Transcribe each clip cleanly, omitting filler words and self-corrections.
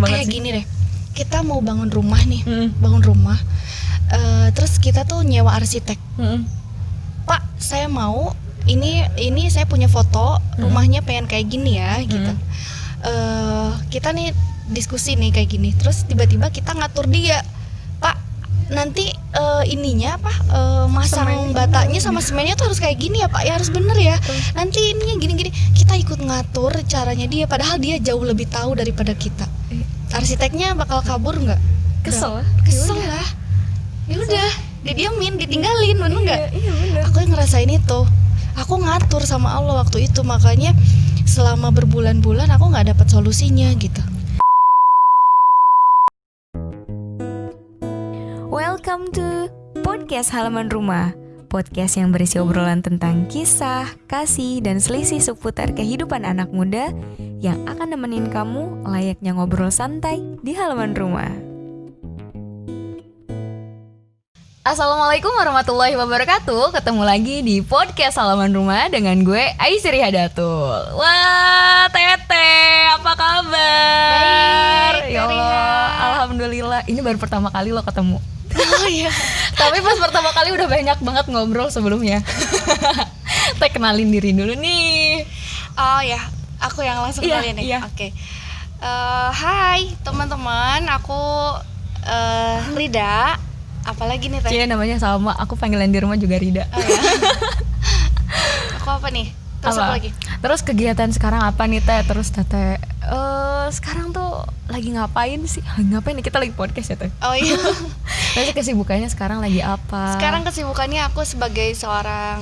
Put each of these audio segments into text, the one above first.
banget kayak sih. gini deh, kita mau bangun rumah nih, bangun rumah, terus kita tuh nyewa arsitek. Pak, saya mau ini saya punya foto rumahnya pengen kayak gini ya, gitu. Kita nih diskusi nih kayak gini, terus tiba-tiba kita ngatur dia, Pak, nanti ininya apa, masang batanya sama semennya tuh harus kayak gini ya Pak, ya harus bener ya. Nanti ininya gini-gini, kita ikut ngatur caranya dia, padahal dia jauh lebih tahu daripada kita. Arsiteknya bakal kabur nggak? Kesel lah. Ya udah, didiamin, ditinggalin, bener nggak? Iya bener. Aku yang ngerasain itu. Aku ngatur sama Allah waktu itu, makanya selama berbulan-bulan aku nggak dapat solusinya gitu. Welcome to Podcast Halaman Rumah. Podcast yang berisi obrolan tentang kisah, kasih, dan selisih seputar kehidupan anak muda yang akan nemenin kamu layaknya ngobrol santai di halaman rumah. Assalamualaikum warahmatullahi wabarakatuh. Ketemu lagi di Podcast Halaman Rumah dengan gue Aisyri Hadatul. Wah, Tete, apa kabar? Baik, Ya Allah, Riha. alhamdulillah. Ini baru pertama kali lo ketemu. Oh iya. Tapi pas pertama kali udah banyak banget ngobrol sebelumnya. Teh, kenalin diri dulu nih. Oh ya, aku yang langsung Iya, kenalin nih. iya. Oke. Hai teman-teman, aku Rida. Apalagi nih Teh? Cie, namanya sama. Aku panggilan di rumah juga Rida. Oh ya. Aku apa nih? Terus apa lagi? Terus kegiatan sekarang apa nih Teh? Terus Tete sekarang tuh lagi ngapain sih? Ngapain nih? Kita lagi podcast ya Teh? Oh iya. Terus kesibukannya sekarang lagi apa? Sekarang kesibukannya aku sebagai seorang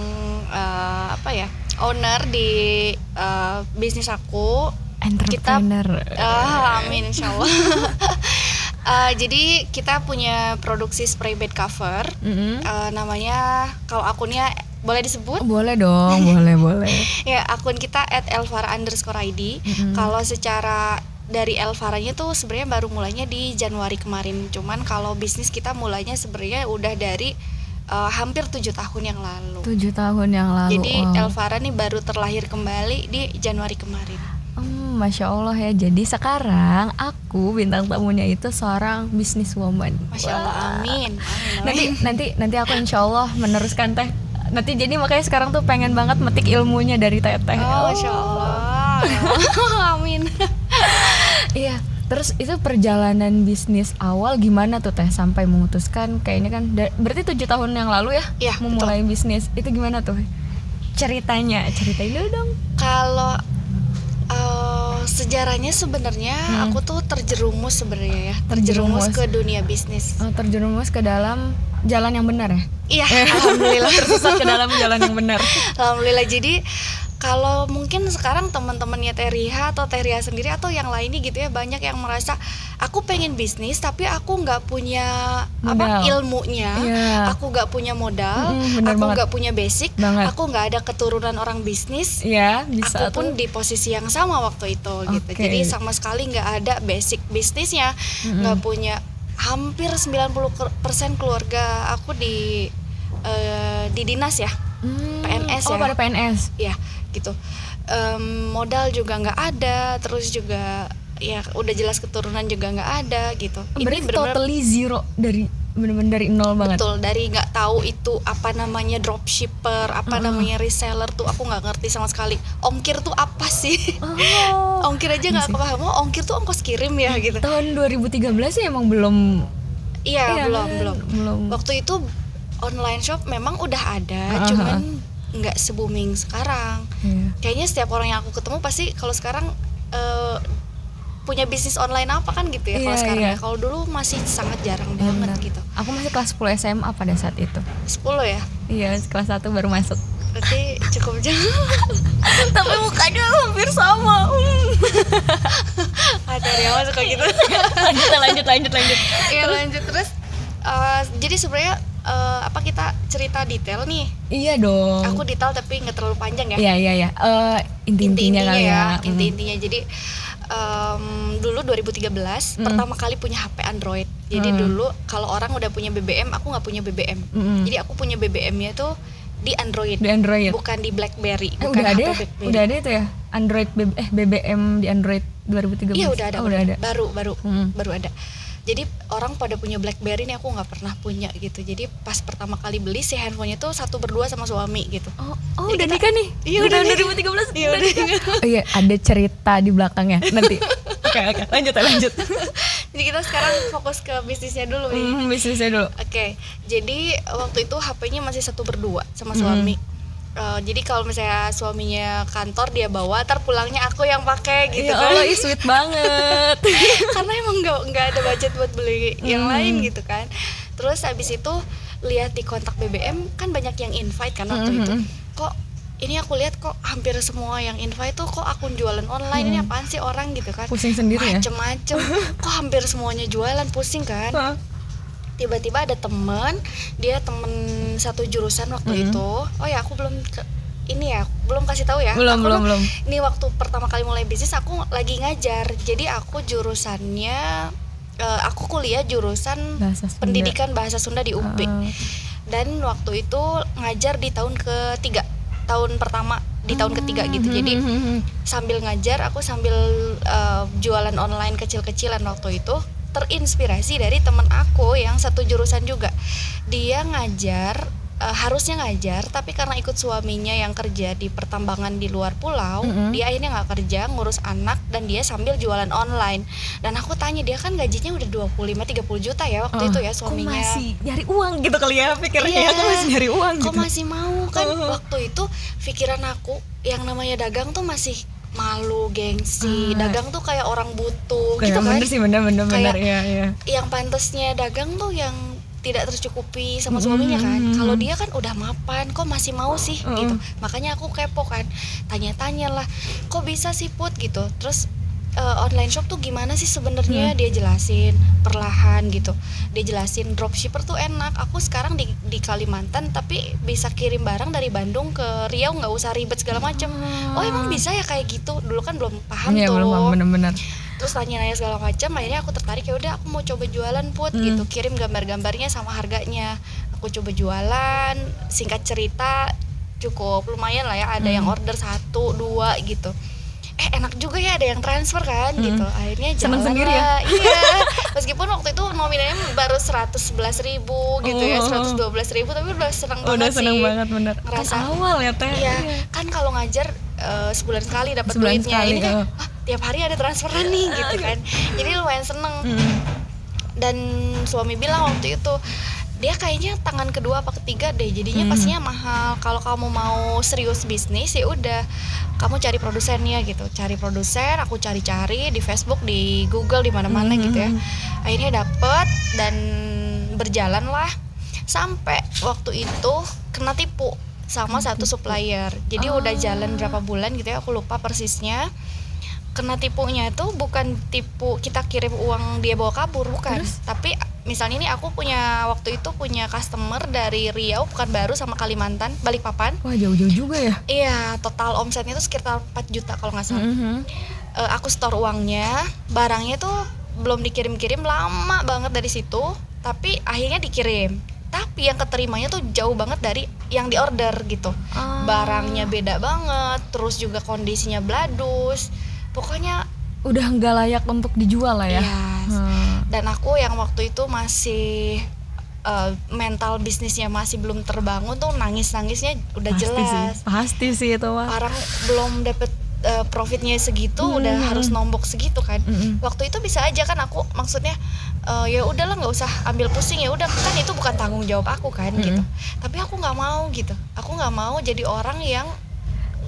owner di bisnis aku. Entrepreneur. Amin insyaallah. Jadi kita punya produksi spray bed cover. Namanya, kalau akunnya boleh disebut? Boleh dong, boleh. Ya, akun kita @elvara_id. Kalau secara dari Elvaranya tuh sebenarnya baru mulainya di Januari kemarin. Cuman kalau bisnis kita mulainya sebenarnya udah dari hampir 7 tahun yang lalu. 7 tahun yang lalu. Jadi Elvara nih baru terlahir kembali di Januari kemarin. Masya Allah ya. Jadi sekarang aku bintang tamunya itu seorang businesswoman. Masya Allah, amin. Nanti aku insya Allah meneruskan Teh. Nanti jadi makanya sekarang tuh pengen banget metik ilmunya dari Teteh. Oh, Masya Allah. Amin. Iya. Terus itu perjalanan bisnis awal gimana tuh Teh sampai memutuskan kayaknya kan berarti 7 tahun yang lalu ya? Iya, memulai bisnis. Itu gimana tuh? Ceritain dulu dong. Kalau sejarahnya sebenarnya aku tuh terjerumus sebenarnya ya, terjerumus ke dunia bisnis. Terjerumus ke dalam jalan yang benar ya? Iya, alhamdulillah. Tersesat ke dalam jalan yang benar. Alhamdulillah. Jadi kalau mungkin sekarang teman-temannya Teriha atau Teriha sendiri atau yang lainnya gitu ya, banyak yang merasa aku pengen bisnis tapi aku nggak punya ilmunya, aku nggak punya modal, aku nggak punya basic, aku nggak ada keturunan orang bisnis. Iya, bisa. Aku pun di posisi yang sama waktu itu gitu. Jadi sama sekali nggak ada basic bisnisnya, nggak punya. Hampir 90% keluarga aku di dinas ya, PNS ya. Oh, pada PNS. Ya, gitu. Modal juga nggak ada, terus juga ya udah jelas keturunan juga nggak ada gitu. Berarti totally zero, dari bener-bener dari nol banget. Betul, dari nggak tahu itu apa namanya dropshipper, apa namanya reseller tuh aku nggak ngerti sama sekali. Ongkir tuh apa sih? Ongkir aja nggak paham. Oh, ongkir tuh ongkos kirim ya gitu. Tahun 2013 sih emang belum. Iya, belum. Waktu itu online shop memang udah ada, cuman nggak se-booming sekarang. Kayaknya setiap orang yang aku ketemu pasti kalau sekarang punya bisnis online apa kan gitu ya. Kalau sekarang ya. Kalau dulu masih sangat jarang banget gitu. Aku masih kelas 10 SMA pada saat itu. 10 ya? Iya, kelas 1 baru masuk. Berarti cukup jauh. Tapi mukanya hampir sama. Ada yang suka gitu. Lanjut. Iya, lanjut terus. Jadi sebenarnya kita cerita detail nih? Iya dong. Aku detail tapi nggak terlalu panjang ya. Iya. Inti-intinya kali ya. Inti-intinya. Jadi dulu 2013 pertama kali punya HP Android. Jadi dulu kalau orang udah punya BBM, aku nggak punya BBM. Jadi aku punya BBM-nya tuh di Android. Bukan di BlackBerry. Udah ada itu ya? Android BBM di Android. 2013? Iya udah ada, Oh, udah ada. baru ada. Jadi orang pada punya BlackBerry nih, aku nggak pernah punya gitu. Jadi pas pertama kali beli si handphonenya tuh satu berdua sama suami gitu. Oh Jadi udah kita- nikah nih? Iya, Di udah tahun nikah. 2013 Iya, udah udah nikah. Oh iya, ada cerita di belakangnya nanti. Oke, lanjut. Jadi kita sekarang fokus ke bisnisnya dulu nih. Bisnisnya dulu. Oke, jadi waktu itu HP-nya masih satu berdua sama suami. Jadi kalau misalnya suaminya kantor dia bawa, ntar pulangnya aku yang pakai gitu Ya kan. Allah, sweet banget. Karena emang nggak ada budget buat beli yang lain gitu kan. Terus habis itu lihat di kontak BBM kan banyak yang invite kan waktu itu. Kok ini aku lihat kok hampir semua yang invite tuh kok akun jualan online, ini apaan sih orang gitu kan. Pusing sendiri ya? Macem-macem. Kok hampir semuanya jualan, pusing kan. Tiba-tiba ada temen, dia temen satu jurusan waktu itu. Oh ya aku belum belum kasih tahu ya. Belum. Ini waktu pertama kali mulai bisnis aku lagi ngajar. Jadi aku jurusannya aku kuliah jurusan Bahasa Sunda. pendidikan bahasa Sunda di UP. Dan waktu itu ngajar di tahun ketiga, tahun pertama di tahun ketiga gitu. Jadi sambil ngajar aku sambil jualan online kecil-kecilan waktu itu. Terinspirasi dari temen aku yang satu jurusan juga. Dia ngajar, harusnya ngajar, tapi karena ikut suaminya yang kerja di pertambangan di luar pulau, dia akhirnya nggak kerja, ngurus anak, dan dia sambil jualan online. Dan aku tanya, dia kan gajinya udah 25-30 juta ya waktu itu ya suaminya. Kok masih nyari uang gitu kali ya pikirnya. Iya. Kok masih nyari uang Kok gitu. masih mau kan. Waktu itu pikiran aku yang namanya dagang tuh masih malu, gengsi. Dagang tuh kayak orang butuh gitu kan. Bener sih, bener. Kayak Iya. yang pantasnya dagang tuh yang tidak tercukupi sama suaminya kan. Kalau dia kan udah mapan, kok masih mau sih gitu. Makanya aku kepo kan, tanya-tanya lah, kok bisa sih Put gitu. Terus online shop tuh gimana sih sebenarnya? Dia jelasin perlahan gitu. Dia jelasin dropshipper tuh enak. Aku sekarang di Kalimantan tapi bisa kirim barang dari Bandung ke Riau, nggak usah ribet segala macem. Oh emang bisa ya kayak gitu? Dulu kan belum paham Iya, tuh. belum paham, bener-bener. Terus tanya-nanya segala macam, akhirnya aku tertarik, ya udah aku mau coba jualan Put gitu, kirim gambar-gambarnya sama harganya. Aku coba jualan, singkat cerita cukup lumayan lah ya, ada yang order 1, 2 gitu. Enak juga ya, ada yang transfer kan gitu. Akhirnya Seneng jalan sendiri lah. Iya. Meskipun waktu itu nominalnya baru 111.000 gitu ya, 112.000, tapi udah seneng banget Udah sih. seneng banget bener. Ngerasa Kan awal ya Teh. Iya, kan kalau ngajar sebulan sekali dapat Sebulan duitnya. sekali, Ini kan tiap hari ada transferan nih gitu kan. Jadi lumayan seneng. Dan suami bilang waktu itu, dia kayaknya tangan kedua apa ketiga deh, jadinya pastinya mahal. Kalau kamu mau serius bisnis ya udah kamu cari produsennya gitu. Cari produsen, aku cari-cari di Facebook, di Google, di mana-mana gitu ya. Akhirnya dapet dan berjalan lah sampai waktu itu kena tipu sama satu supplier. Jadi udah jalan berapa bulan gitu ya, aku lupa persisnya. Kena tipunya itu bukan tipu kita kirim uang dia bawa kabur, bukan. Tapi misalnya ini aku waktu itu punya customer dari Riau, bukan baru, sama Kalimantan, Balikpapan. Wah, jauh-jauh juga ya. Iya, total omsetnya itu sekitar 4 juta kalau nggak salah. Aku store uangnya, barangnya tuh belum dikirim-kirim, lama banget dari situ, tapi akhirnya dikirim. Tapi yang keterimanya tuh jauh banget dari yang diorder gitu. Barangnya beda banget, terus juga kondisinya bladus. Pokoknya Udah nggak layak untuk dijual lah ya. yes. Dan aku yang waktu itu masih mental bisnisnya masih belum terbangun tuh, nangis-nangisnya udah jelas. Pasti sih itu mah. Orang belum dapet profitnya segitu, udah harus nombok segitu kan. Waktu itu bisa aja kan aku maksudnya ya udahlah nggak usah ambil pusing, ya udah kan itu bukan tanggung jawab aku kan gitu. Tapi aku nggak mau gitu. Aku nggak mau jadi orang yang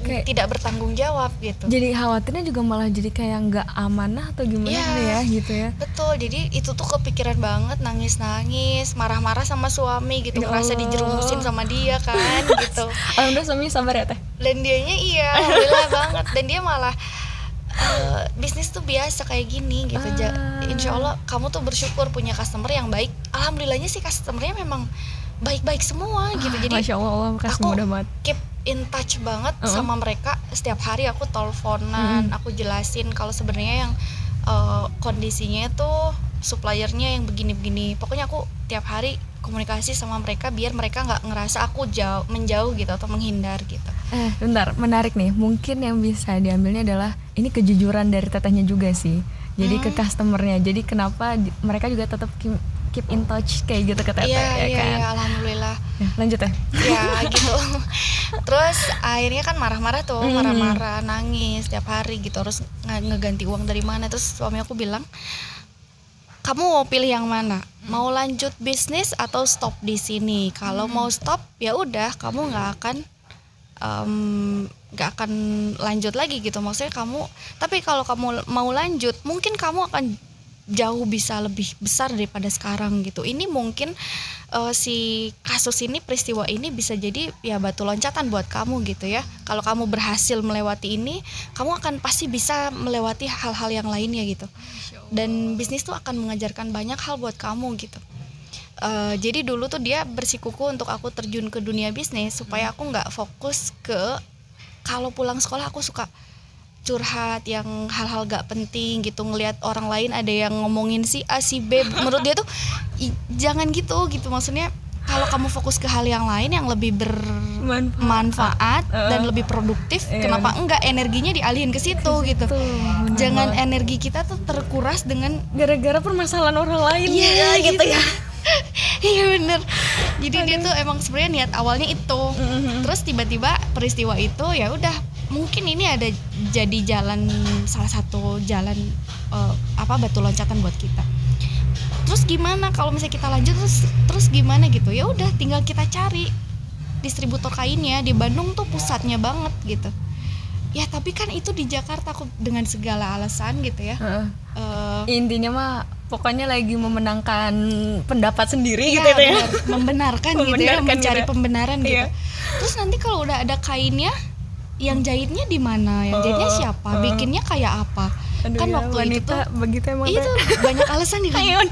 tidak bertanggung jawab gitu. Jadi khawatirnya juga malah jadi kayak nggak amanah atau gimana ya gitu ya. Betul, jadi itu tuh kepikiran banget, nangis-nangis, marah-marah sama suami gitu, Ya ngerasa Allah. dijerumusin sama dia kan gitu. Alhamdulillah suaminya sabar ya Teh. Dan dianya alhamdulillah banget, dan dia malah bisnis tuh biasa kayak gini gitu. Insya Allah kamu tuh bersyukur punya customer yang baik. Alhamdulillahnya sih customernya memang baik-baik semua gitu. Jadi Masya Allah, makasih aku mudah banget. keep in touch banget sama mereka. Setiap hari aku teleponan, aku jelasin kalau sebenarnya yang kondisinya tuh suppliernya yang begini-begini. Pokoknya aku tiap hari komunikasi sama mereka biar mereka nggak ngerasa aku menjauh gitu atau menghindar gitu. Bentar, menarik nih. Mungkin yang bisa diambilnya adalah ini kejujuran dari tetehnya juga sih. Jadi ke customernya. Jadi kenapa mereka juga tetap keep in touch kayak gitu ke teteh ya kan. Iya, alhamdulillah. Ya, lanjut ya. Ya gitu. Terus akhirnya kan marah-marah tuh, marah-marah, nangis tiap hari gitu, harus ngeganti uang dari mana. Terus suami aku bilang, kamu mau pilih yang mana? Mau lanjut bisnis atau stop di sini? Kalau mau stop ya udah, kamu nggak akan lanjut lagi gitu. Maksudnya tapi kalau kamu mau lanjut, mungkin kamu akan jauh bisa lebih besar daripada sekarang gitu. Ini mungkin si kasus ini, peristiwa ini bisa jadi ya batu loncatan buat kamu gitu ya. Kalau kamu berhasil melewati ini, kamu akan pasti bisa melewati hal-hal yang lainnya gitu. Dan bisnis tuh akan mengajarkan banyak hal buat kamu gitu. Jadi dulu tuh dia bersikuku untuk aku terjun ke dunia bisnis supaya aku nggak fokus ke, kalau pulang sekolah aku suka curhat yang hal-hal gak penting gitu, ngelihat orang lain ada yang ngomongin si A si B, menurut dia tuh jangan gitu. Maksudnya kalau kamu fokus ke hal yang lain yang lebih bermanfaat dan lebih produktif, kenapa enggak energinya dialihin ke situ gitu. Jangan energi kita tuh terkuras dengan gara-gara permasalahan orang lain. Iya gitu ya. Iya bener. Jadi dia tuh emang sebenarnya niat awalnya itu. Terus tiba-tiba peristiwa itu ya udah, mungkin ini ada jadi salah satu jalan batu loncatan buat kita. Terus gimana kalau misalnya kita lanjut terus gimana gitu? Ya udah, tinggal kita cari distributor kainnya. Di Bandung tuh pusatnya banget gitu. Ya tapi kan itu di Jakarta, aku dengan segala alasan gitu ya. Intinya mah pokoknya lagi memenangkan pendapat sendiri ya, gitu ya. Membenarkan gitu ya, mencari gitu. Pembenaran gitu. Iya. Terus nanti kalau udah ada kainnya, yang jahitnya di mana? Yang jahitnya siapa? Bikinnya kayak apa? Aduh, kan ya, waktu wanita itu tuh begitu emang itu banyak alasan nih kan.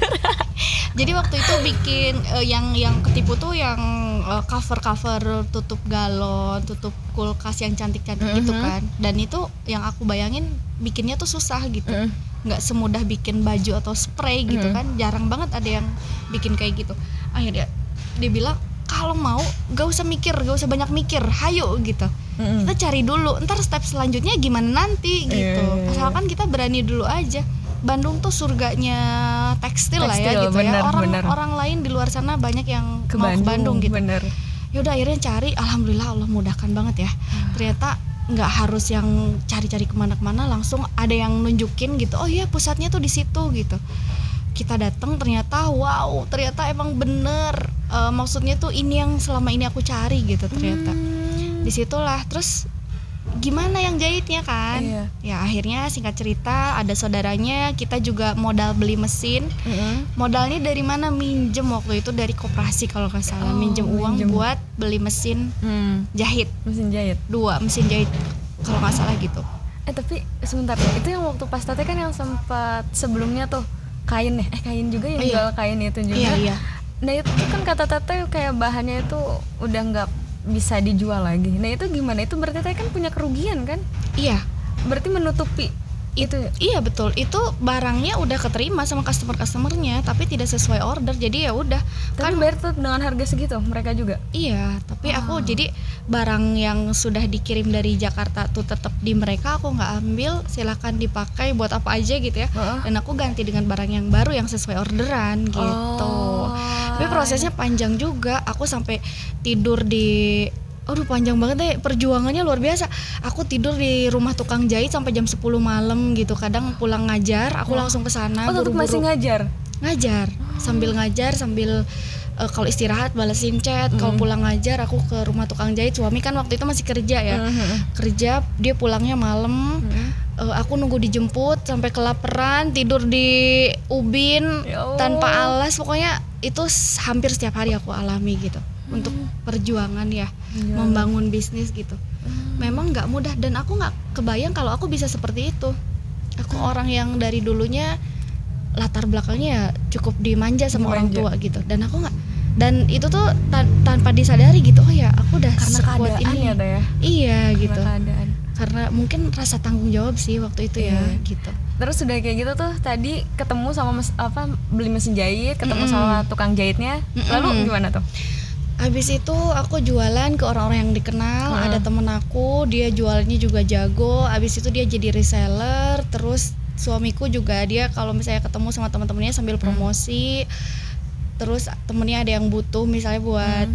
Jadi waktu itu bikin yang ketipu tuh yang cover tutup galon, tutup kulkas yang cantik-cantik gitu kan. Dan itu yang aku bayangin bikinnya tuh susah gitu. Nggak semudah bikin baju atau spray gitu kan. Jarang banget ada yang bikin kayak gitu. Akhirnya dia bilang, kalau mau gak usah banyak mikir, hayo gitu. Kita cari dulu, ntar step selanjutnya gimana nanti gitu. Asalkan kita berani dulu aja. Bandung tuh surganya tekstil lah ya gitu, bener, ya. Orang lain di luar sana banyak yang mau ke Bandung gitu. Ya udah akhirnya cari, alhamdulillah Allah mudahkan banget ya. Ternyata nggak harus yang cari-cari kemana-kemana, langsung ada yang nunjukin gitu. Oh iya, pusatnya tuh di situ gitu. Kita datang ternyata emang bener. Maksudnya tuh ini yang selama ini aku cari gitu ternyata. Disitulah terus gimana yang jahitnya kan. Ya akhirnya singkat cerita ada saudaranya, kita juga modal beli mesin. Modalnya dari mana? Minjem waktu itu dari koperasi kalau nggak salah. Minjem uang buat beli mesin jahit. Mesin jahit 2 mesin jahit kalau nggak salah gitu. Tapi sebentar, itu yang waktu pas Tete kan yang sempat sebelumnya tuh kain kain juga yang jual kain itu juga. Iya. Nah itu kan kata Tete kayak bahannya itu udah nggak bisa dijual lagi. Nah itu gimana? Itu berarti Tete kan punya kerugian kan? Iya. Berarti menutupi itu. Iya betul. Itu barangnya udah keterima sama customernya, tapi tidak sesuai order. Jadi ya udah. Kan bayar tuh dengan harga segitu mereka juga. Iya. Tapi aku jadi barang yang sudah dikirim dari Jakarta tuh tetap di mereka, aku nggak ambil. Silakan dipakai buat apa aja gitu ya. Dan aku ganti dengan barang yang baru yang sesuai orderan gitu. Tapi prosesnya panjang juga. Aku sampai tidur di panjang banget deh, perjuangannya luar biasa. Aku tidur di rumah tukang jahit sampai jam 10 malam gitu. Kadang pulang ngajar, aku langsung ke sana tetap buru-buru. masih ngajar. Sambil ngajar, sambil kalau istirahat balesin chat. Kalau pulang ngajar aku ke rumah tukang jahit. Suami kan waktu itu masih kerja ya. Kerja, dia pulangnya malam. Aku nunggu dijemput sampai kelaparan, tidur di ubin tanpa alas. Pokoknya itu hampir setiap hari aku alami gitu. Untuk perjuangan ya, membangun bisnis gitu. Memang nggak mudah, dan aku nggak kebayang kalau aku bisa seperti itu. Aku orang yang dari dulunya latar belakangnya ya cukup dimanja sama orang tua gitu, dan aku nggak, dan itu tuh tanpa disadari gitu. Oh ya, aku udah karena sekuat ini ya. Iya gitu. Keadaan. Karena mungkin rasa tanggung jawab sih waktu itu ya gitu. Terus udah kayak gitu tuh tadi ketemu sama beli mesin jahit, ketemu sama tukang jahitnya. Lalu gimana tuh? Habis itu aku jualan ke orang-orang yang dikenal. Ada temen aku, dia jualnya juga jago. Habis itu dia jadi reseller. Terus suamiku juga, dia kalau misalnya ketemu sama teman-temannya sambil promosi. Terus temennya ada yang butuh misalnya buat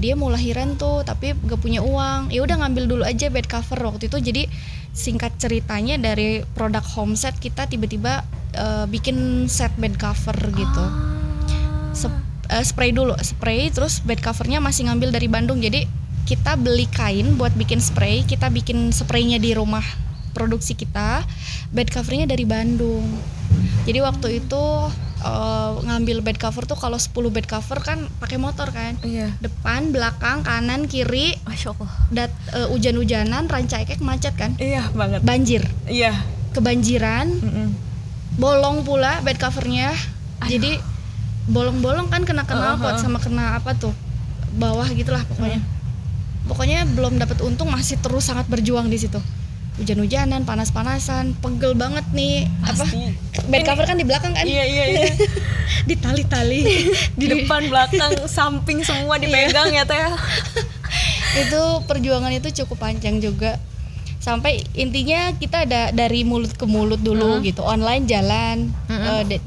dia mau lahiran tuh tapi gak punya uang, ya udah ngambil dulu aja bed cover waktu itu. Jadi singkat ceritanya dari produk Homeset kita tiba-tiba bikin set bed cover gitu. Spray dulu, spray, terus bed covernya masih ngambil dari Bandung. Jadi kita beli kain buat bikin spray, kita bikin spraynya di rumah produksi kita, bed covernya dari Bandung. Jadi waktu itu ngambil bed cover tuh kalau 10 bed cover kan pakai motor kan, depan, belakang, kanan, kiri. Masya Allah. Hujan-hujanan, ranca ekek, macet kan, Iya banget. banjir, Iya. kebanjiran, bolong pula bed covernya. Jadi bolong-bolong kan kena knalpot sama kena apa tuh bawah gitulah pokoknya. Pokoknya belum dapat untung, masih terus sangat berjuang di situ. Hujan-hujanan, panas-panasan, pegel banget nih. Pasti. Apa? Bed cover kan di belakang kan? Iya. Di tali-tali. Di depan, belakang, samping semua dipegang ya Teh. Itu perjuangan itu cukup panjang juga. Sampai intinya kita ada dari mulut ke mulut dulu gitu, online jalan,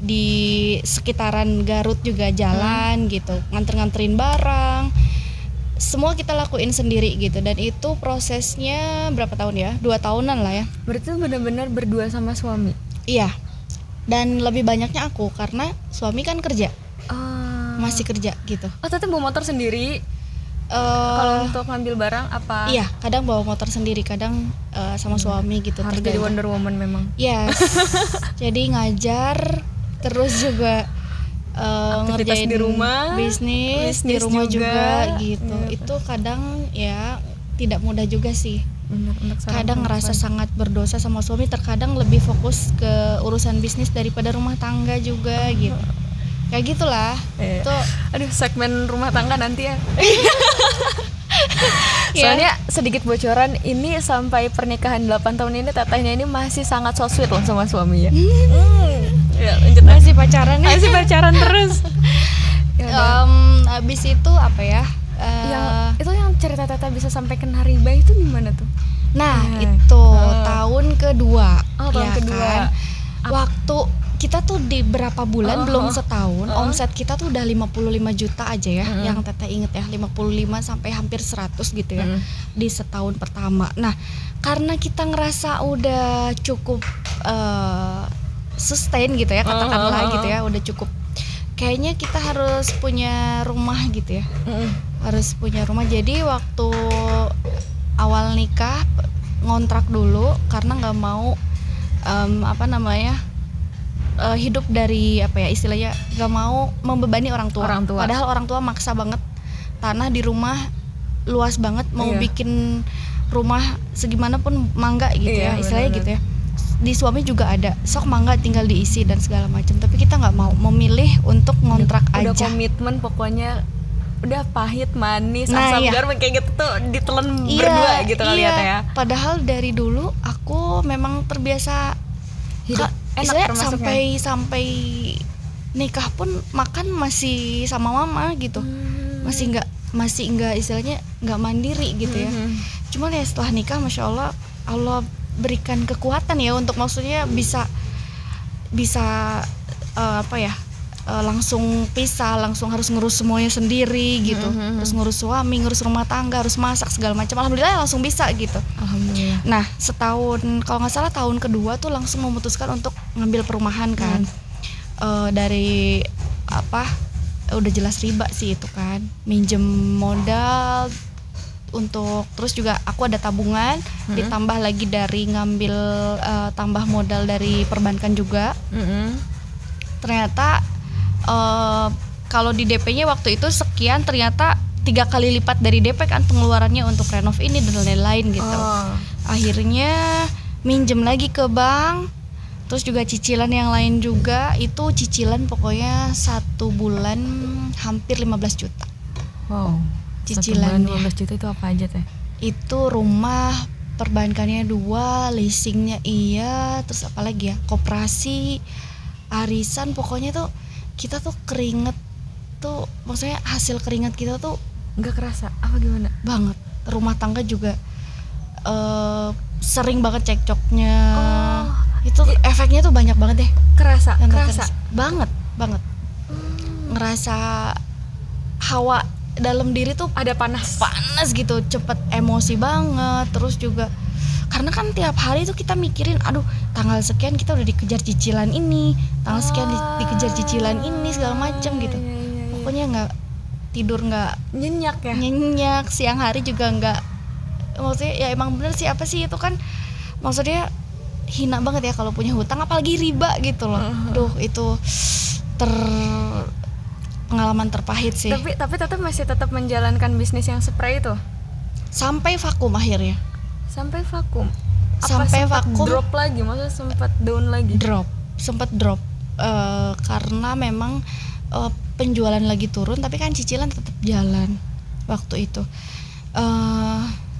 di sekitaran Garut juga jalan gitu, nganterin barang, semua kita lakuin sendiri gitu. Dan itu prosesnya berapa tahun ya, 2 tahunan lah ya. Berarti benar-benar berdua sama suami? Iya, dan lebih banyaknya aku karena suami kan kerja, masih kerja gitu. Oh Teteh bawa motor sendiri? Kalau untuk ngambil barang apa? Iya, kadang bawa motor sendiri, kadang sama suami gitu. Harus jadi Wonder Woman memang. Yes. Jadi ngajar, terus juga aktivitas ngerjain di rumah, bisnis di rumah juga gitu. Itu kadang ya tidak mudah juga sih. Benar, kadang ngerasa sangat berdosa sama suami, terkadang lebih fokus ke urusan bisnis daripada rumah tangga juga gitu. Kayak gitulah. Itu aduh, segmen rumah tangga nanti ya. Soalnya sedikit bocoran, ini sampai pernikahan 8 tahun ini Tetehnya ini masih sangat so sweet loh sama suami ya. Ya, lanjut. Masih pacaran ya? Masih pacaran terus. Abis itu apa ya? Yang cerita Teteh bisa sampai kena riba itu gimana tuh? Nah, itu tahun kedua. Tahun kedua. Kan? Waktu kita tuh di berapa bulan, belum setahun, omset kita tuh udah 55 juta aja ya, yang Teteh inget ya, 55 sampai hampir 100 gitu ya, di setahun pertama. Nah, karena kita ngerasa udah cukup sustain gitu ya, katakanlah gitu ya, udah cukup, kayaknya kita harus punya rumah gitu ya, harus punya rumah. Jadi waktu awal nikah ngontrak dulu karena nggak mau hidup dari apa ya istilahnya, gak mau membebani orang tua. Padahal orang tua maksa banget, tanah di rumah luas banget, mau bikin rumah segimanapun mangga gitu ya istilahnya gitu ya. Di suami juga ada, sok mangga tinggal diisi dan segala macam. Tapi kita nggak mau, memilih untuk ngontrak aja. Udah komitmen pokoknya, udah pahit manis asam garam kayak gitu tuh ditelan berdua gitu kali ya Teh ya. Padahal dari dulu aku memang terbiasa hidup enak, sampai nikah pun makan masih sama mama gitu, masih nggak istilahnya nggak mandiri gitu ya. Cuman ya setelah nikah, masya Allah, Allah berikan kekuatan ya untuk maksudnya bisa langsung pisah, langsung harus ngurus semuanya sendiri gitu, harus ngurus suami, ngurus rumah tangga, harus masak segala macam. Alhamdulillah langsung bisa gitu. Alhamdulillah. Nah, setahun, kalau nggak salah tahun kedua tuh langsung memutuskan untuk ngambil perumahan kan. Dari udah jelas riba sih itu kan, minjem modal untuk, terus juga aku ada tabungan, ditambah lagi dari ngambil tambah modal dari perbankan juga. Ternyata kalau di DP-nya waktu itu sekian, ternyata 3 kali lipat dari DP kan pengeluarannya untuk renov ini dan lain-lain gitu. Akhirnya minjem lagi ke bank, terus juga cicilan yang lain juga. Itu cicilan pokoknya 1 bulan hampir 15 juta. Wow. Cicilannya 15 juta itu apa aja Teh? Itu rumah, perbankannya 2, leasingnya iya, terus apa lagi ya, koperasi, arisan. Pokoknya tuh kita tuh keringet tuh, maksudnya hasil keringat kita tuh Nggak kerasa apa gimana? banget. Rumah tangga juga sering banget cekcoknya. Itu efeknya tuh banyak banget deh. Kerasa Banget. Ngerasa hawa dalam diri tuh ada panas gitu, cepet emosi banget. Terus juga karena kan tiap hari tuh kita mikirin, aduh tanggal sekian kita udah dikejar cicilan ini, tanggal sekian dikejar cicilan ini segala macam gitu. Pokoknya nggak tidur, nggak nyenyak, siang hari juga nggak. Maksudnya ya emang bener sih, apa sih itu kan, maksudnya hina banget ya kalau punya hutang, apalagi riba gitu loh. Aduh itu pengalaman terpahit sih. Tapi tetap masih menjalankan bisnis yang spray itu Sampai vakum akhirnya. sampai vakum. Sampai sempat vakum. drop lagi, maksudnya sempat down lagi? Sempat drop karena memang penjualan lagi turun, tapi kan cicilan tetap jalan waktu itu.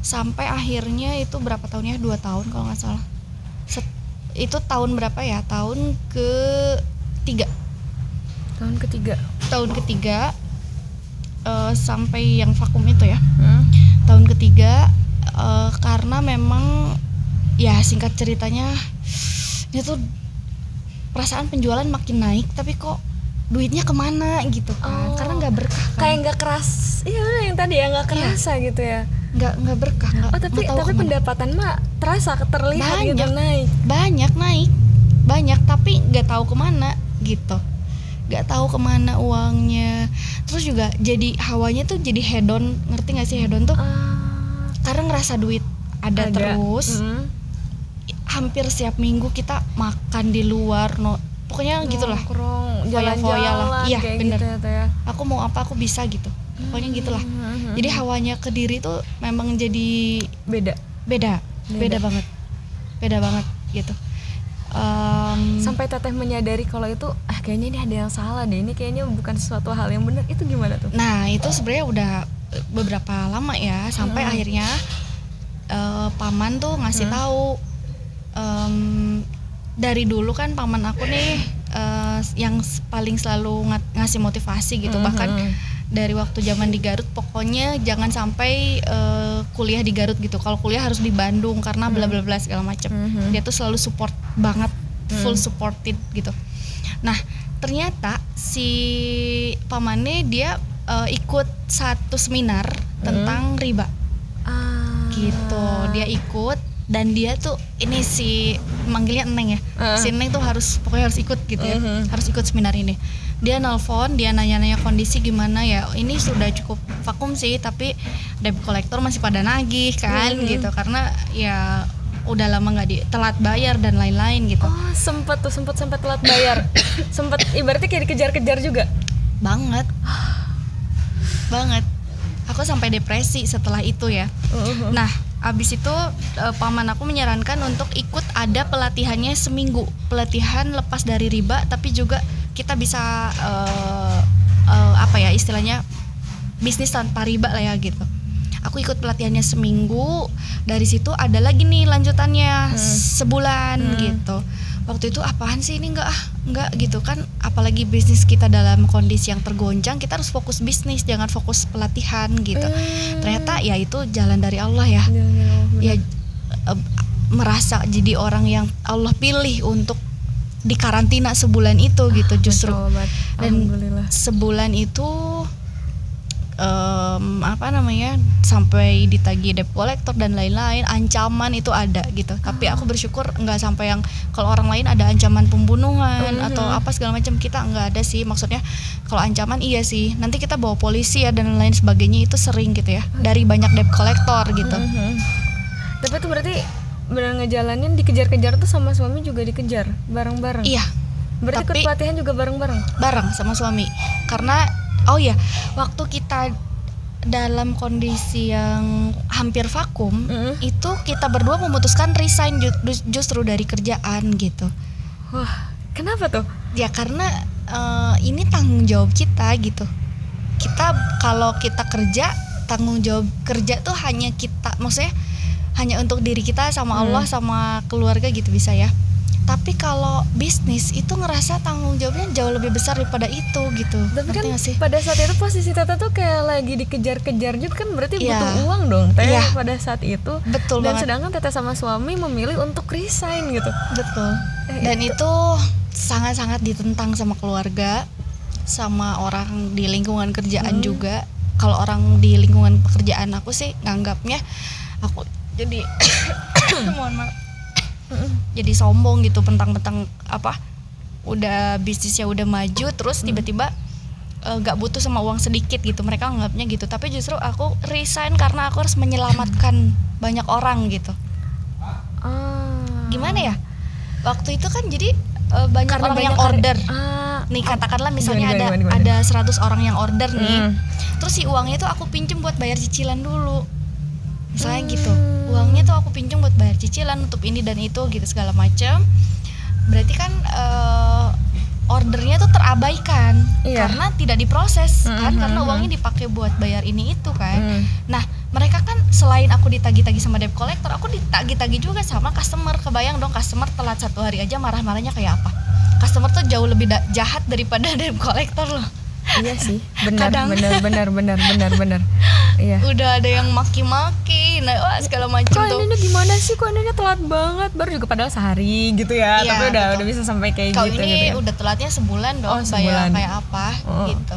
Sampai akhirnya itu berapa tahun ya, 2 tahun kalau nggak salah. Itu tahun berapa ya, tahun ketiga sampai yang vakum itu ya. Tahun ketiga, karena memang ya singkat ceritanya ini tuh perasaan penjualan makin naik tapi kok duitnya kemana gitu kan. Karena nggak berkah kan. Kayak nggak keras, iya yang tadi ya nggak kerasa gitu ya. Nggak berkah, Tapi pendapatan mah terasa, terlihat banyak, gitu naik. Banyak tapi nggak tahu kemana gitu, nggak tahu kemana uangnya. Terus juga jadi hawanya tuh jadi hedon, ngerti nggak sih hedon tuh? Karena ngerasa duit ada terus. Hampir setiap minggu kita makan di luar, pokoknya gitulah, foya-foya lah. Iya bener gitu ya. Aku mau apa aku bisa gitu, pokoknya gitulah. Jadi hawanya Kediri tuh memang jadi beda banget gitu. Sampai teteh menyadari kalau itu kayaknya ini ada yang salah deh, ini kayaknya bukan sesuatu hal yang benar. Itu gimana tuh? Nah itu sebenarnya udah beberapa lama ya, sampai akhirnya paman tuh ngasih tahu. Dari dulu kan paman aku nih yang paling selalu ngasih motivasi gitu. Bahkan dari waktu zaman di Garut, pokoknya jangan sampai kuliah di Garut gitu. Kalau kuliah harus di Bandung karena bla bla bla segala macam. Dia tuh selalu support banget, full supported gitu. Nah ternyata si pamannya dia ikut satu seminar tentang riba gitu. Dia ikut dan dia tuh ini si manggilnya Neng ya. Si Neng tuh pokoknya harus ikut gitu ya. Harus ikut seminar ini. Dia nelpon, dia nanya-nanya kondisi gimana ya. Ini sudah cukup vakum sih, tapi debt collector masih pada nagih kan gitu. Karena ya udah lama nggak telat bayar dan lain-lain gitu. Sempat telat bayar. Sempat ibaratnya kayak dikejar-kejar juga. Banget. Aku sampai depresi setelah itu ya. Nah abis itu paman aku menyarankan untuk ikut ada pelatihannya seminggu, pelatihan lepas dari riba, tapi juga kita bisa apa ya istilahnya, bisnis tanpa riba lah ya gitu. Aku ikut pelatihannya seminggu, dari situ ada lagi nih lanjutannya sebulan gitu. Waktu itu apaan sih ini, enggak gitu kan, apalagi bisnis kita dalam kondisi yang tergoncang, kita harus fokus bisnis, jangan fokus pelatihan gitu. Ternyata ya itu jalan dari Allah ya. Ya merasa jadi orang yang Allah pilih untuk dikarantina sebulan itu gitu justru. Dan sebulan itu sampai ditagih debt collector dan lain-lain, ancaman itu ada gitu. Tapi aku bersyukur nggak sampai yang kalau orang lain ada ancaman pembunuhan atau apa segala macam, kita nggak ada sih. Maksudnya kalau ancaman iya sih, nanti kita bawa polisi ya dan lain sebagainya, itu sering gitu ya dari banyak debt collector gitu. Tapi itu berarti benar ngejalanin, dikejar-kejar tuh sama suami juga dikejar bareng-bareng? Iya. Berarti ikut pelatihan juga bareng-bareng? Bareng sama suami. Karena waktu kita dalam kondisi yang hampir vakum, itu kita berdua memutuskan resign justru dari kerjaan gitu. Wah, kenapa tuh? Ya karena ini tanggung jawab kita gitu. Kita kalau kita kerja, tanggung jawab kerja tuh hanya kita, maksudnya hanya untuk diri kita sama Allah sama keluarga gitu bisa ya. Tapi kalau bisnis itu ngerasa tanggung jawabnya jauh lebih besar daripada itu gitu. Tapi kan Ngerti nggak sih? pada saat itu posisi Teteh tuh kayak lagi dikejar-kejar juga kan, berarti Iya. butuh uang dong Teh Iya. pada saat itu. Betul Dan banget. sedangkan Teteh sama suami memilih untuk resign gitu. Betul. Dan itu sangat-sangat ditentang sama keluarga, sama orang di lingkungan kerjaan juga. Kalau orang di lingkungan pekerjaan aku sih nganggapnya aku jadi mohon maaf. Jadi sombong gitu, pentang-pentang apa? Udah bisnisnya udah maju terus tiba-tiba nggak butuh sama uang sedikit gitu. Mereka anggapnya gitu. Tapi justru aku resign karena aku harus menyelamatkan banyak orang gitu. Gimana ya? Waktu itu kan jadi banyak Karena orang banyak yang order. Nih oh, katakanlah misalnya gimana? ada 100 orang yang order nih. Hmm. Terus si uangnya tuh aku pinjem buat bayar cicilan dulu. Misalnya gitu. Uangnya tuh aku pinjem buat bayar cicilan untuk ini dan itu gitu segala macam. Berarti kan ordernya tuh terabaikan Iya. karena tidak diproses kan, karena uangnya dipakai buat bayar ini itu kan. Nah, mereka kan selain aku ditagi-tagi sama debt collector, aku ditagi-tagi juga sama customer. Kebayang dong, customer telat 1 hari aja marah-marahnya kayak apa. Customer tuh jauh lebih jahat daripada debt collector loh. Iya sih, benar. Kadang. benar. Iya. Udah ada yang maki-maki, wah segala macam Kok tuh. ininya gimana sih? Kok ininya telat banget? Baru juga padahal sehari gitu ya. Iya, Tapi udah betul. bisa sampai kayak Kalau gitu ini gitu ya. udah telatnya sebulan dong, Oh, sebulan. kayak apa Oh. gitu.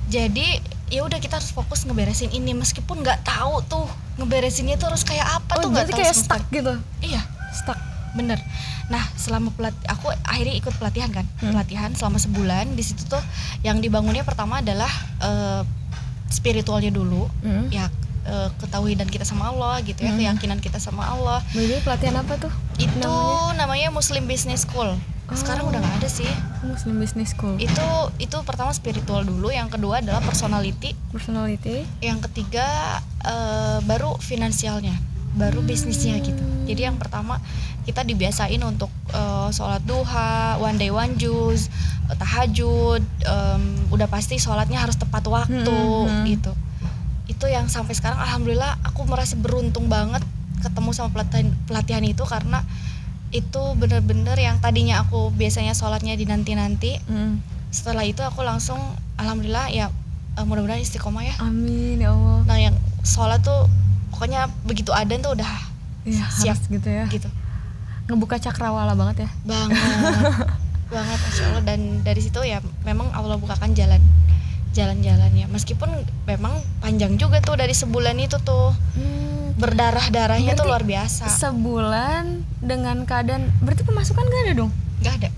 Jadi ya udah kita harus fokus ngeberesin ini, meskipun nggak tahu tuh ngeberesinnya tuh harus kayak apa tuh, nggak berarti tahu kayak sama stuck sekali. gitu. Iya, Stuck. bener. Nah, selama aku akhirnya ikut pelatihan kan, pelatihan selama sebulan. Di situ tuh yang dibangunnya pertama adalah spiritualnya dulu, ya ketahui dan kita sama Allah gitu ya, keyakinan kita sama Allah. Jadi pelatihan apa tuh? Itu namanya Muslim Business School. Sekarang udah nggak ada sih. Muslim Business School. Itu pertama spiritual dulu, yang kedua adalah personality, yang ketiga baru finansialnya, baru bisnisnya gitu. Jadi yang pertama kita dibiasain untuk sholat duha, one day one juice, tahajud, udah pasti sholatnya harus tepat waktu gitu. Itu yang sampai sekarang alhamdulillah aku merasa beruntung banget ketemu sama pelatihan itu, karena itu bener-bener yang tadinya aku biasanya sholatnya dinanti-nanti. Setelah itu aku langsung alhamdulillah ya, mudah-mudahan istiqomah ya. Amin ya Allah. Nah yang sholat tuh pokoknya begitu adzan tuh udah Ya, siap harus gitu ya. gitu Ngebuka cakrawala banget ya. banget Masya Allah. Dan dari situ ya memang Allah bukakan jalan-jalannya, meskipun memang panjang juga tuh dari sebulan itu tuh. Berdarah-darahnya tuh luar biasa. Sebulan dengan keadaan berarti pemasukan gak ada dong? Gak ada.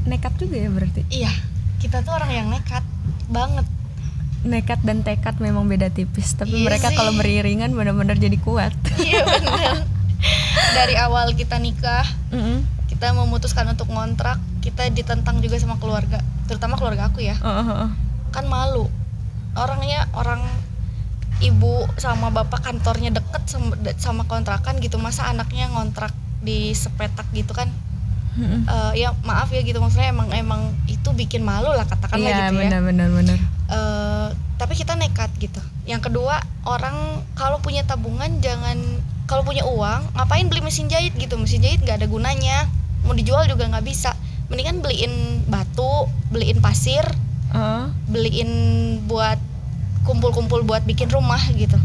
Nekat juga ya berarti. Iya, kita tuh orang yang nekat banget. Nekat dan tekad memang beda tipis, tapi Iya mereka sih. kalau beriringan benar-benar jadi kuat. Iya benar. Dari awal kita nikah, kita memutuskan untuk ngontrak, kita ditentang juga sama keluarga, terutama keluarga aku ya. Kan malu. Orang ibu sama bapak kantornya deket sama kontrakan gitu, masa anaknya ngontrak di sepetak gitu kan. Ya maaf ya gitu, maksudnya emang itu bikin malu lah katakanlah gitu ya. Benar. Tapi kita nekat gitu. Yang kedua, orang kalau punya tabungan kalau punya uang ngapain beli mesin jahit gitu. Mesin jahit nggak ada gunanya, mau dijual juga nggak bisa. Mendingan beliin batu, beliin pasir, beliin buat kumpul-kumpul buat bikin rumah gitu.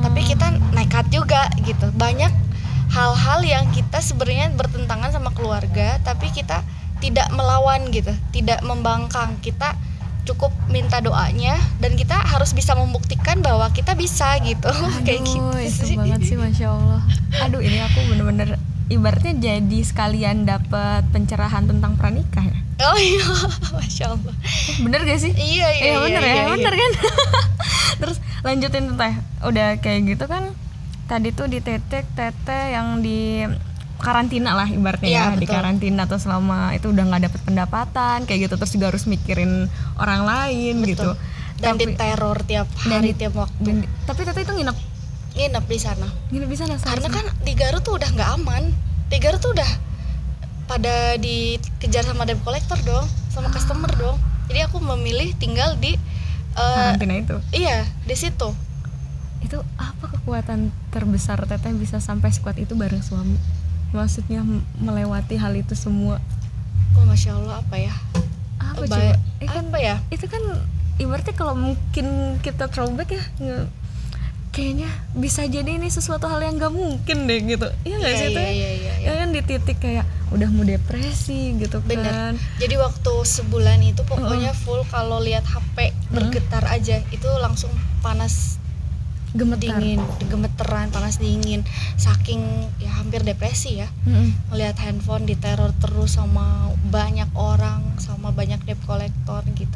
Tapi kita nekat juga gitu. Banyak hal-hal yang kita sebenarnya bertentangan sama keluarga, tapi kita tidak melawan gitu, tidak membangkang. Kita cukup minta doanya, dan kita harus bisa membuktikan bahwa kita bisa gitu. Kayak gitu itu sih. banget sih, Masya Allah. Aduh, ini aku bener-bener ibaratnya jadi sekalian dapat pencerahan tentang pranikah ya. Oh iya, Masya Allah. Bener gak sih? Iya, bener ya, iya. bener kan? Terus lanjutin tuh Teh, udah kayak gitu kan. Tadi tuh di Teteh yang di karantina lah ibaratnya Iya, ya, di betul. karantina tuh selama itu udah nggak dapet pendapatan kayak gitu, terus juga harus mikirin orang lain gitu. Dan diteror tiap hari, tiap waktu. Tapi Teteh itu nginep Di sana. di sana Karena kan di Garut tuh udah nggak aman. Di Garut tuh udah pada dikejar sama debt collector dong, sama customer dong. Jadi aku memilih tinggal di karantina itu. Iya, di situ. Itu apa kekuatan terbesar Teteh bisa sampai sekuat itu bareng suami? maksudnya melewati hal itu semua? Oh masya Allah, apa ya? Apa Ba- coba? Kan apa ya? itu kan ibaratnya kalau mungkin kita throwback ya, kayaknya bisa jadi ini sesuatu hal yang gak mungkin deh gitu. Iya nggak sih itu? Iya. Ya kan di titik kayak udah mau depresi gitu Bener. kan. Jadi waktu sebulan itu pokoknya full kalau lihat HP bergetar aja itu langsung panas Gemetar. dingin, gemeteran, panas dingin, saking ya hampir depresi ya. Melihat handphone diteror terus sama banyak orang, sama banyak debt collector gitu.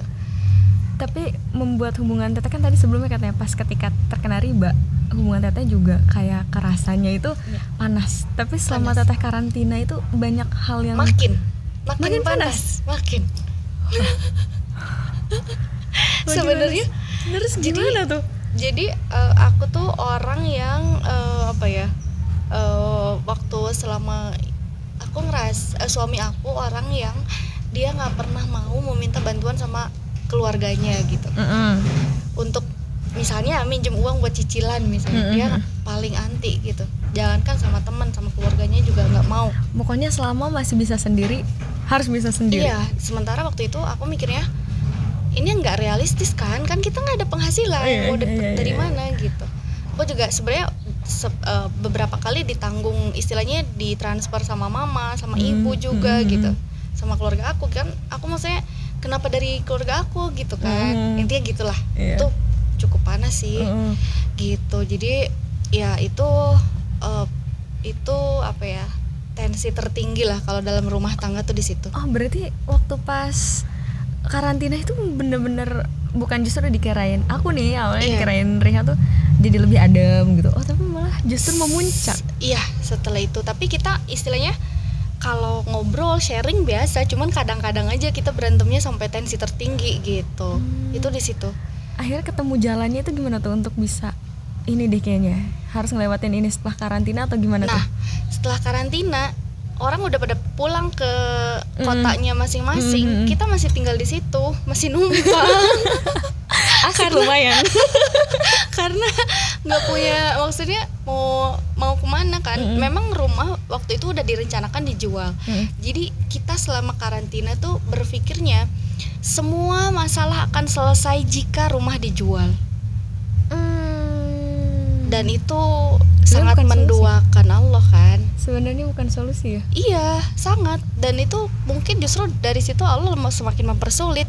Tapi membuat hubungan teteh kan tadi sebelumnya katanya pas ketika terkena riba hubungan teteh juga kayak kerasanya itu panas. Tapi selama Panas. teteh karantina itu banyak hal yang Makin panas. makin. Sebenarnya terus gimana tuh? jadi aku tuh orang yang waktu selama aku suami aku orang yang dia nggak pernah mau meminta bantuan sama keluarganya gitu untuk misalnya minjem uang buat cicilan misalnya. Dia paling anti gitu, jangankan sama teman, sama keluarganya juga nggak mau. Pokoknya selama masih bisa sendiri harus bisa sendiri. Iya, sementara waktu itu aku mikirnya ini nggak realistis kan kita nggak ada penghasilan, mau dapet dari mana gitu. Aku juga sebenarnya beberapa kali ditanggung, istilahnya ditransfer sama mama, sama ibu juga gitu, sama keluarga aku kan. Aku maksudnya kenapa dari keluarga aku gitu kan, intinya gitulah. Itu cukup panas sih gitu. Jadi ya itu apa ya, tensi tertinggi lah kalau dalam rumah tangga tuh di situ. Oh berarti waktu pas karantina itu bener-bener bukan justru dikirain aku nih awalnya dikirain Riha tuh jadi lebih adem gitu, oh tapi malah justru memuncak. Iya setelah itu, tapi kita istilahnya kalau ngobrol sharing biasa, cuman kadang-kadang aja kita berantemnya sampai tensi tertinggi gitu. Itu di situ. Akhirnya ketemu jalannya itu gimana tuh untuk bisa ini deh kayaknya harus ngelewatin ini setelah karantina atau gimana tuh? Nah setelah karantina orang udah pada pulang ke kotanya masing-masing, kita masih tinggal di situ, masih numpang. Asik lumayan. Karena nggak punya, maksudnya mau kemana kan. Memang rumah waktu itu udah direncanakan dijual. Jadi kita selama karantina tuh berpikirnya semua masalah akan selesai jika rumah dijual. Dan itu sangat menduakan Allah kan. Sebenarnya bukan solusi ya? Iya, sangat. Dan itu mungkin justru dari situ Allah semakin mempersulit.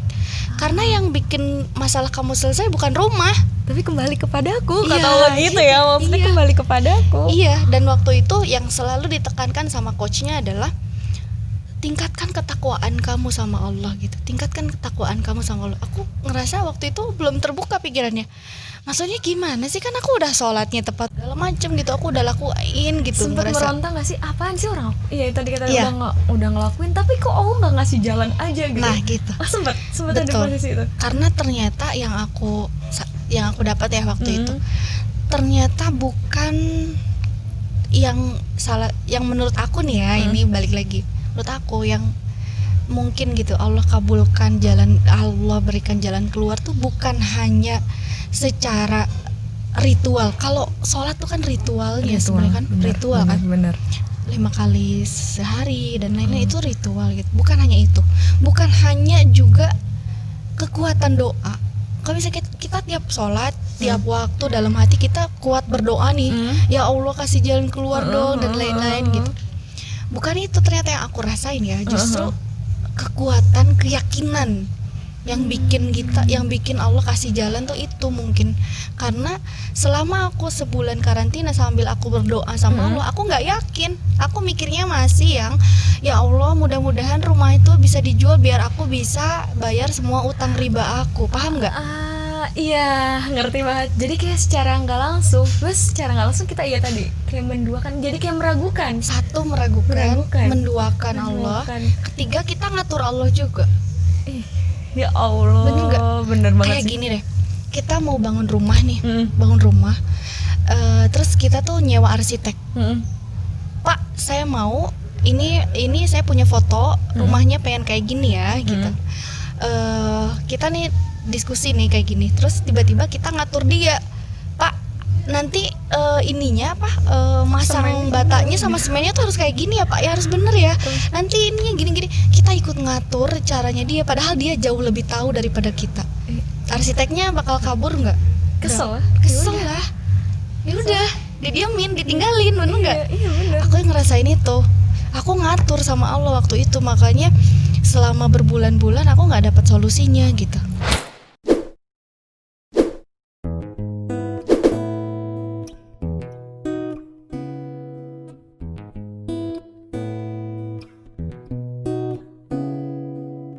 Karena yang bikin masalah kamu selesai bukan rumah, tapi kembali kepadaku, kata Iya, Allah gitu ya. Maksudnya iya. kembali kepadaku. Iya, dan waktu itu yang selalu ditekankan sama coachnya adalah tingkatkan ketakwaan kamu sama Allah gitu. Tingkatkan ketakwaan kamu sama Allah. Aku ngerasa waktu itu belum terbuka pikirannya. Maksudnya gimana sih, kan aku udah sholatnya tepat segala macem gitu, aku udah lakuin gitu. Sempet ngerasa meronta gak sih, apaan sih orang? Iya tadi kata Iya. udah ngelakuin, tapi kok Allah nggak ngasih jalan aja gitu. Nah gitu. Oh, sempet ada Betul. posisi itu. Karena ternyata yang aku dapat ya waktu itu ternyata bukan yang salah, yang menurut aku nih ya, ini balik lagi, menurut aku yang mungkin gitu Allah kabulkan jalan, Allah berikan jalan keluar tuh bukan hanya secara ritual. Kalau sholat tuh kan ritualnya sebenarnya kan, ritual kan, bener. 5 kali sehari dan lain-lain itu ritual gitu. Bukan hanya itu, bukan hanya juga kekuatan doa. Kalau misalnya kita tiap sholat, tiap waktu dalam hati kita kuat berdoa nih, ya Allah kasih jalan keluar dong dan lain-lain gitu. Bukan itu ternyata yang aku rasain ya, justru kekuatan keyakinan yang bikin Allah kasih jalan tuh itu mungkin karena selama aku sebulan karantina sambil aku berdoa sama Allah, aku nggak yakin, aku mikirnya masih yang ya Allah mudah-mudahan rumah itu bisa dijual biar aku bisa bayar semua utang riba aku, paham nggak? Iya ngerti banget. Jadi kayak secara nggak langsung, terus secara nggak langsung kita tadi kayak menduakan, jadi kayak meragukan. Satu meragukan. Menduakan Allah. Ketiga kita ngatur Allah juga. Ya Allah, bener nggak? Bener banget kayak sih. gini deh, kita mau bangun rumah nih, terus kita tuh nyewa arsitek. Pak, saya mau ini saya punya foto rumahnya pengen kayak gini ya gitu. Kita nih diskusi nih kayak gini, terus tiba-tiba kita ngatur dia, Pak nanti ininya apa masang batanya sama semennya tuh harus kayak gini ya Pak ya, harus bener ya. Nanti ininya gini-gini, kita ikut ngatur caranya dia, padahal dia jauh lebih tahu daripada kita. Arsiteknya bakal kabur nggak? Kesel lah. Kesel lah. Ya udah, didiamin, ditinggalin, bener nggak? Iya bener. Aku yang ngerasain itu. Aku ngatur sama Allah waktu itu, makanya selama berbulan-bulan aku nggak dapat solusinya gitu.